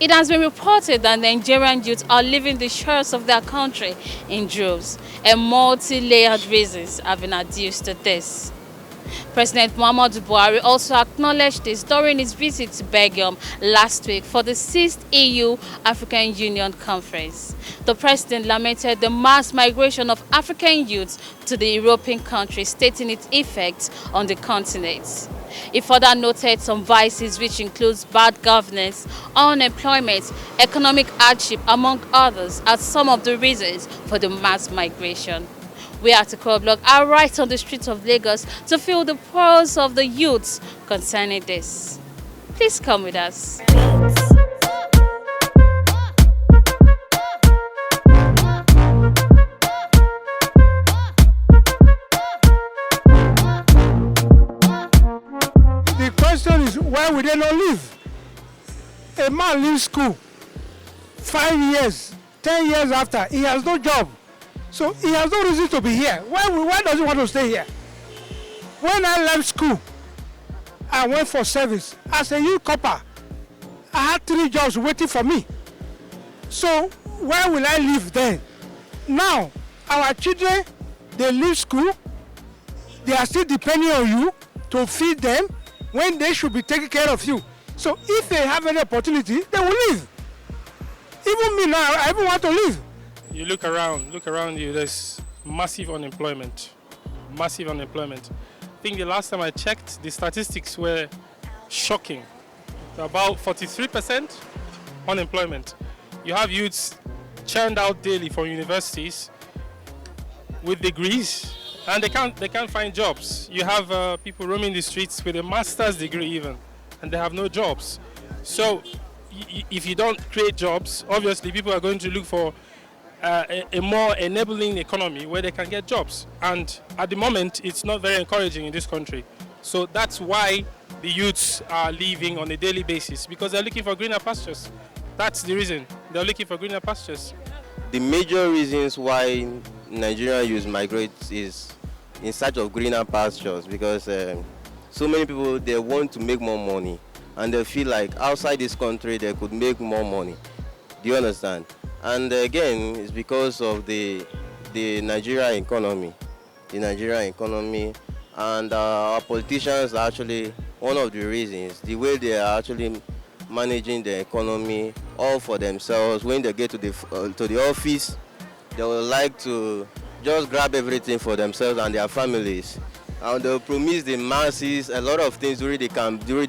It has been reported that Nigerian youths are leaving the shores of their country in droves, and multi-layered reasons have been adduced to this. President Muhammadu Buhari also acknowledged this during his visit to Belgium last week for the 6th EU African Union Conference. The president lamented the mass migration of African youths to the European countries, stating its effects on the continent. He further noted some vices, which includes bad governance, unemployment, economic hardship, among others, as some of the reasons for the mass migration. We at EKO HOT BLOG are right on the streets of Lagos to feel the pulse of the youths concerning this. Please come with us. The question is, why would they not leave? A man leaves school 5 years, 10 years after, he has no job. So he has no reason to be here. Why does he want to stay here? When I left school, I went for service. As a youth copper, I had 3 jobs waiting for me. So where will I live then? Now, our children, they leave school, they are still depending on you to feed them when they should be taking care of you. So if they have any opportunity, they will leave. Even me now, I even want to leave. You look around you, there's massive unemployment. Massive unemployment. I think the last time I checked, the statistics were shocking. About 43% unemployment. You have youths churned out daily from universities with degrees, and they can't find jobs. You have people roaming the streets with a master's degree even, and they have no jobs. So if you don't create jobs, obviously people are going to look for a more enabling economy where they can get jobs. And at the moment, it's not very encouraging in this country. So that's why the youths are leaving on a daily basis, because they're looking for greener pastures. That's the reason. They're looking for greener pastures. The major reasons why Nigerian youth migrate is in search of greener pastures, because so many people, they want to make more money, and they feel like outside this country they could make more money. Do you understand? And again, it's because of the Nigerian economy. The Nigerian economy, and our politicians are actually one of the reasons. The way they are actually managing the economy all for themselves. When they get to the office, they would like to just grab everything for themselves and their families. And they'll promise the masses a lot of things during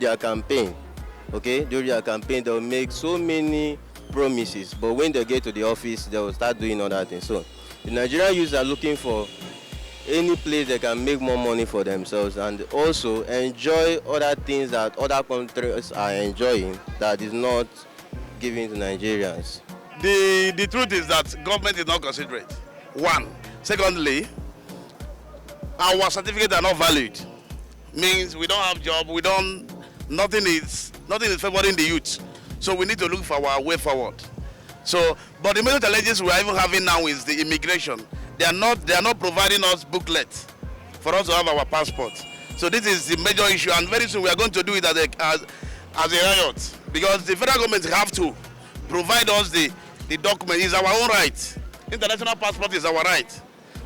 their campaign. Okay, during their campaign, they'll make so many promises, but when they get to the office, they will start doing other things. So the Nigerian youths are looking for any place they can make more money for themselves, and also enjoy other things that other countries are enjoying that is not given to Nigerians. The truth is that government is not considerate. One. Secondly, our certificates are not valid. Means we don't have job, nothing is favoring the youth. So we need to look for our way forward. So, but the major challenges we are even having now is the immigration. They are not providing us booklets for us to have our passport. So this is the major issue, and very soon we are going to do it as a riot, because the federal government have to provide us the document. It's our own right. International passport is our right.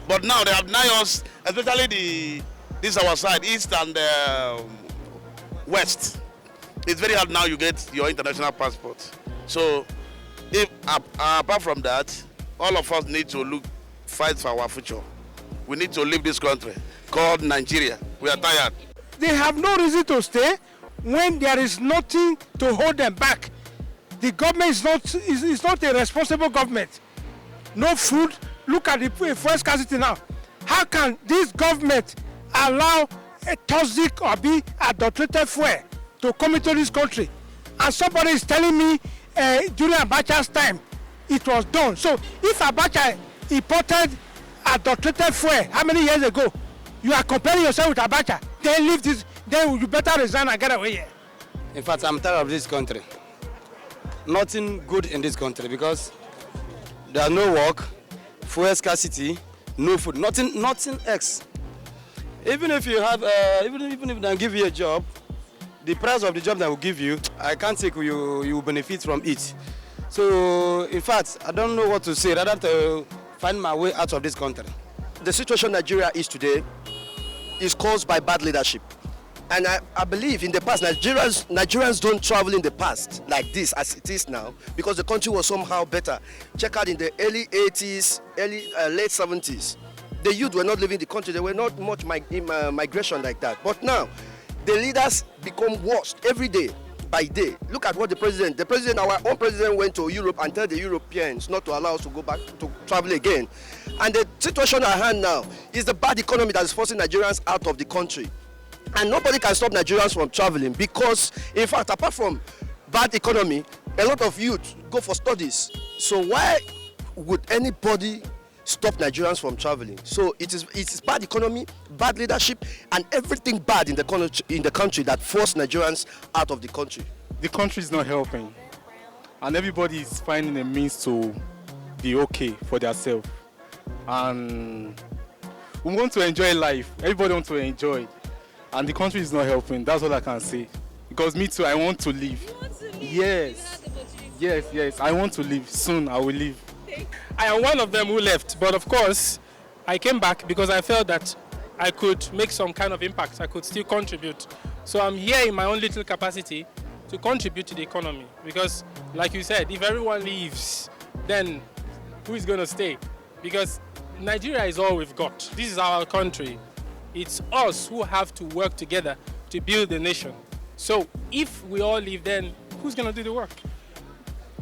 But now they have denied us, especially this our side, east and west. It's very hard now you get your international passport. So if apart from that, all of us need to fight for our future. We need to leave this country called Nigeria. We are tired. They have no reason to stay when there is nothing to hold them back. The government is not a responsible government. No food. Look at the fuel scarcity now. How can this government allow a toxic or be adulterated fuel to come into this country? And somebody is telling me during Abacha's time it was done. So if Abacha imported adulterated fuel how many years ago, you are comparing yourself with Abacha, then leave this, then you better resign and get away here. In fact, I'm tired of this country. Nothing good in this country, because there's no work, fuel scarcity, no food, nothing else. Even if you have, even if they give you a job, the price of the job that will give you, I can't think you will benefit from it. So, in fact, I don't know what to say, rather to find my way out of this country. The situation Nigeria is today is caused by bad leadership. And I believe in the past, Nigerians don't travel in the past like this as it is now, because the country was somehow better. Check out in the early 80s, late 70s. The youth were not leaving the country. There were not much migration like that. But now, the leaders become worse every day by day. Look at what our own president went to Europe and told the Europeans not to allow us to go back to travel again. And the situation at hand now is the bad economy that is forcing Nigerians out of the country. And nobody can stop Nigerians from traveling because, in fact, apart from bad economy, a lot of youth go for studies. So why would anybody stop Nigerians from traveling? So it is bad economy, bad leadership, and everything bad in the country that forced Nigerians out of the country. The country is not helping, and everybody is finding a means to be okay for themselves. And we want to enjoy life. Everybody wants to enjoy it. And the country is not helping. That's all I can say. Because me too, I want to leave. You want to leave? Yes. Yes. I want to leave. Soon I will leave. I am one of them who left. But of course, I came back because I felt that I could make some kind of impact. I could still contribute. So I'm here in my own little capacity to contribute to the economy. Because like you said, if everyone leaves, then who is going to stay? Because Nigeria is all we've got. This is our country. It's us who have to work together to build the nation. So if we all leave, then who's going to do the work?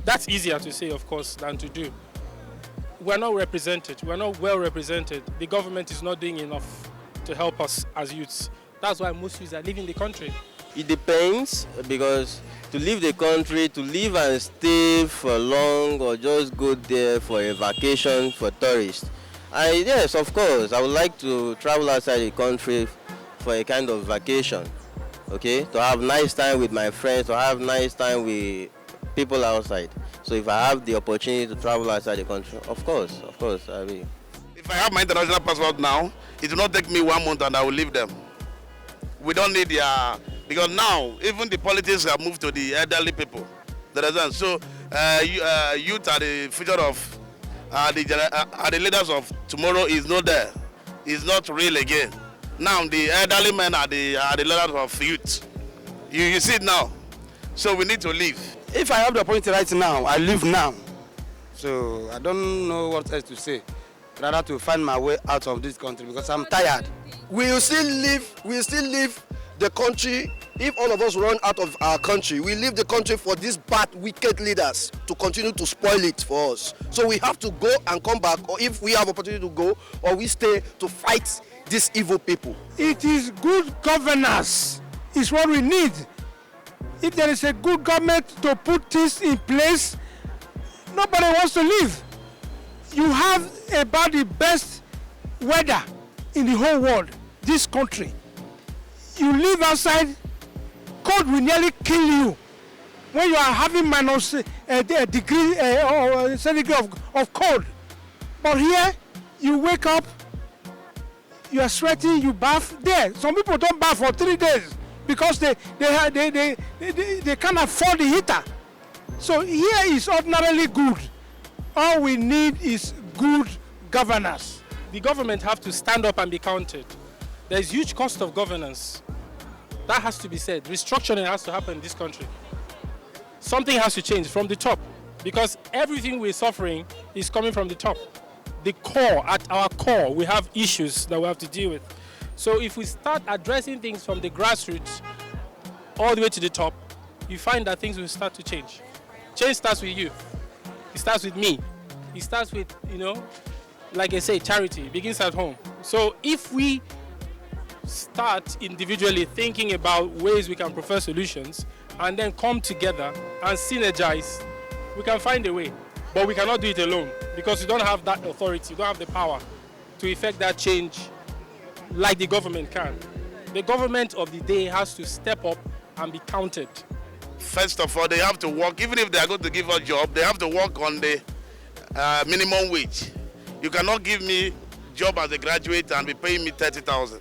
That's easier to say, of course, than to do. We're not represented. We're not well represented. The government is not doing enough to help us as youths. That's why most youths are leaving the country. It depends, because to leave the country, to live and stay for long or just go there for a vacation for tourists. Yes, of course, I would like to travel outside the country for a kind of vacation, okay? To have nice time with my friends, to have nice time with people outside. So if I have the opportunity to travel outside the country, of course, I will. If I have my international passport now, it will not take me 1 month and I will leave them. We don't need because now, even the politics have moved to the elderly people. So youth are the future of the leaders of tomorrow is not there. It's not real again. Now the elderly men are the leaders of youth. You see it now. So we need to leave. If I have the opportunity right now, I live now. So I don't know what else to say. Rather to find my way out of this country because I'm tired. We will still leave the country. If all of us run out of our country, we leave the country for these bad, wicked leaders to continue to spoil it for us. So we have to go and come back, or if we have opportunity to go, or we stay to fight these evil people. It is good governance is what we need. If there is a good government to put things in place, nobody wants to leave. You have about the best weather in the whole world, this country. You live outside, cold will nearly kill you. When you are having minus a degree or centigrade of cold. But here, you wake up, you are sweating, you bath there. Some people don't bath for 3 days because they can't afford the heater. So here is ordinarily good. All we need is good governance. The government have to stand up and be counted. There is huge cost of governance. That has to be said. Restructuring has to happen in this country. Something has to change from the top because everything we're suffering is coming from the top. The core, at our core, we have issues that we have to deal with. So if we start addressing things from the grassroots all the way to the top, you find that things will start to change. Change starts with you. It starts with me. It starts with, like I say, charity. It begins at home. So if we start individually thinking about ways we can prefer solutions and then come together and synergize, we can find a way. But we cannot do it alone because we don't have that authority, we don't have the power to effect that change like the government can. The government of the day has to step up and be counted. First of all, they have to work. Even if they are going to give a job, they have to work on the minimum wage. You cannot give me job as a graduate and be paying me 30,000.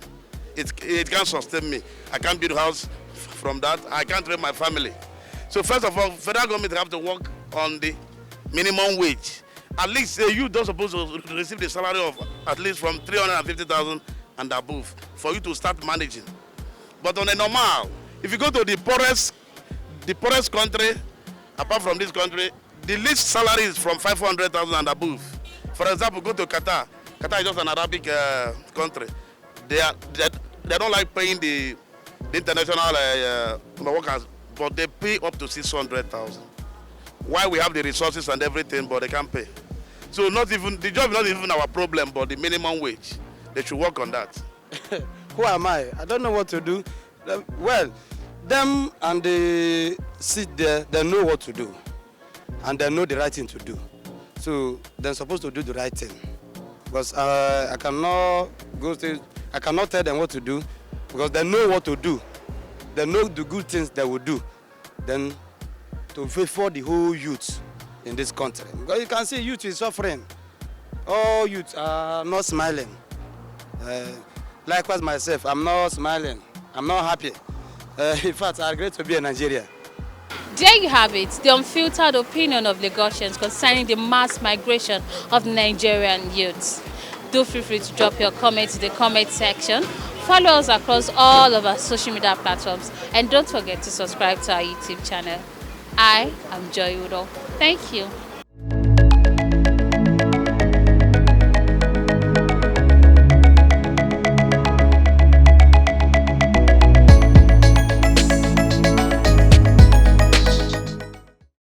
It can't sustain me. I can't build a house from that. I can't raise my family. So first of all, federal government have to work on the minimum wage. At least the youth don't supposed to receive the salary of at least from 350,000 and above for you to start managing. But on a normal, if you go to the poorest country, apart from this country, the least salary is from 500,000 and above. For example, go to Qatar. Qatar is just an Arabic country. They don't like paying the international workers, but they pay up to 600,000. Why we have the resources and everything, but they can't pay. So not even the job is not even our problem, but the minimum wage. They should work on that. Who am I? I don't know what to do. Well, them and they sit there, they know what to do. And they know the right thing to do. So they're supposed to do the right thing. Because I cannot tell them what to do, because they know what to do. They know the good things they will do. Then to favor the whole youth in this country. Because you can see youth is suffering. All youth are not smiling. Likewise myself, I'm not smiling. I'm not happy. In fact, I regret to be a Nigerian. There you have it, the unfiltered opinion of Lagosians concerning the mass migration of Nigerian youths. Do feel free to drop your comments in the comment section. Follow us across all of our social media platforms, and don't forget to subscribe to our YouTube channel. I am Joy Udo. Thank you.